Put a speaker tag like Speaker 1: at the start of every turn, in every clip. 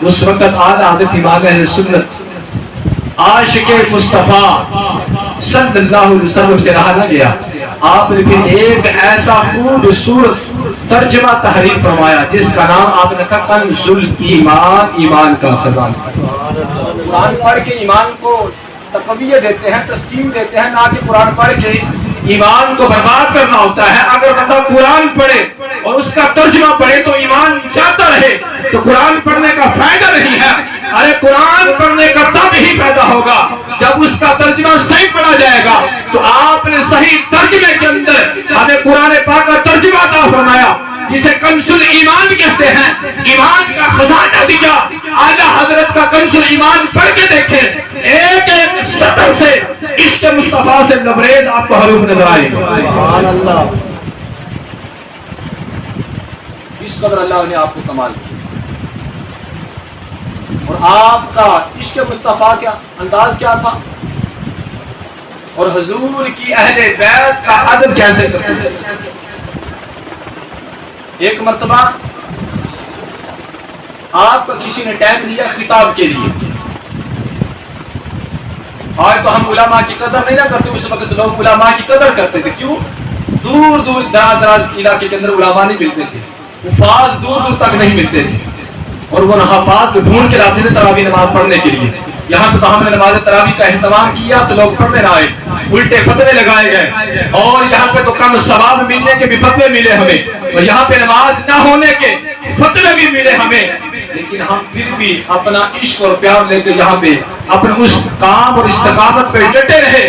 Speaker 1: اس وقت اعلیٰ حضرت امام اہل سنت عاشق مصطفیٰ صلی اللہ علیہ وسلم سے رہا نہ گیا، آپ نے پھر ایک ایسا خوبصورت ترجمہ تحریر فرمایا جس کا نام آپ نے کہا کنز الایمان، ایمان کا خزانہ۔ قرآن پڑھ کے ایمان کو تقویت دیتے ہیں، تسکین دیتے ہیں، نہ کہ قرآن پڑھ کے ایمان کو برباد کرنا ہوتا ہے۔ اگر بندہ قرآن پڑھے اور اس کا ترجمہ پڑھے تو ایمان جاتا رہے تو قرآن پڑھنے کا فائدہ نہیں ہے۔ ارے قرآن پڑھنے کا تب ہی فائدہ ہوگا جب اس کا ترجمہ صحیح پڑھا جائے گا۔ تو آپ نے صحیح ترجمے کے اندر ہمیں قرآن پاک کا ترجمہ عطا فرمایا جسے کنز الایمان کہتے ہیں، ایمان کا خزانہ دیا۔ اعلیٰ حضرت کا کنز الایمان پڑھ کے دیکھیں، ایک ایک سطر سے عشق مصطفیٰ سے لبریز آپ کو حروف نظر آئے گا۔ سبحان اللہ، اس قدر اللہ نے آپ کو کمال کیا، اور آپ کا عشق مصطفیٰ کا انداز کیا تھا، اور حضور کی اہل بیت کا ادب کیسے کرتے تھے۔ ایک مرتبہ آپ کا کسی نے ٹائم لیا خطاب کے لیے، آج تو ہم علماء کی قدر نہیں نہ کرتے، اس وقت لوگ علماء کی قدر کرتے تھے۔ کیوں؟ دور دور دراز دراز علاقے کے اندر علماء نہیں ملتے تھے، حفاظ دور دور تک نہیں ملتے تھے، اور وہ حفاظ کو ڈھونڈ کے لاتے تھے تراویح نماز پڑھنے کے لیے۔ یہاں تو ہم نے نماز تراویح کا اہتمام کیا تو لوگ پڑھنے نہ آئے، الٹے فتوے لگائے گئے، اور یہاں پہ تو کم ثواب ملنے کے بھی فتوے ملے ہمیں، اور یہاں پہ نماز نہ ہونے کے فتوے بھی ملے ہمیں، لیکن ہم پھر بھی اپنا عشق اور پیار لے کے یہاں پہ اپنے اس کام اور استقامت پہ ڈٹے رہے۔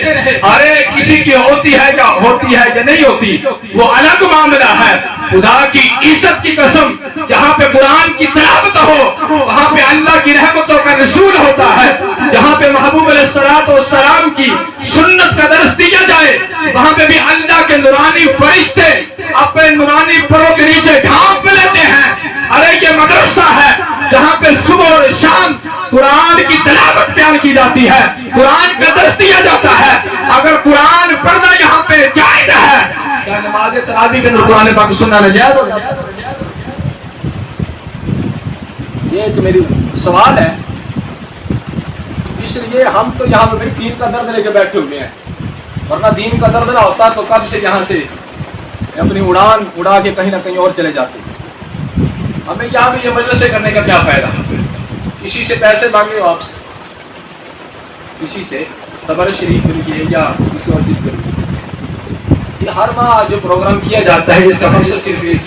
Speaker 1: ارے کسی کی ہوتی ہے یا نہیں ہوتی وہ الگ معاملہ ہے، خدا کی عزت کی قسم جہاں پہ قرآن کی تلاوت ہو وہاں پہ اللہ کی رحمتوں کا نزول ہوتا ہے، جہاں پہ محبوب علیہ السلام کی سنت کا درس دیا جائے وہاں پہ بھی اللہ کے نورانی فرشتے اپنے نورانی پروں کے نیچے ڈھانپ لیتے ہیں۔ ارے یہ مدرسہ ہے جہاں پہ صبح اور شام قرآن کی تلاوت بیان کی جاتی ہے، قرآن کا درس دیا جاتا ہے۔ اگر قرآن پڑھنا یہاں پہ جائز ہے، کیا نماز تراویح کے اندر قرآن پاک سننا ناجائز ہوگا؟ یہ ایک میری سوال ہے، اس لیے ہم تو یہاں پہ دین کا درد لے کے بیٹھے ہوئے ہیں، ورنہ دین کا درد نہ ہوتا تو کب سے یہاں سے اپنی اڑان اڑا کے کہیں نہ کہیں اور چلے جاتے۔ ہمیں یہاں بھی یہ مجلسیں کرنے کا کیا فائدہ؟ کسی سے پیسے مانگے ہو، آپ سے کسی سے تبرک شریف کریے یا کسی اور چیز کریے، یہ ہر ماہ جو پروگرام کیا جاتا ہے اس کا مقصد صرف ایک ہی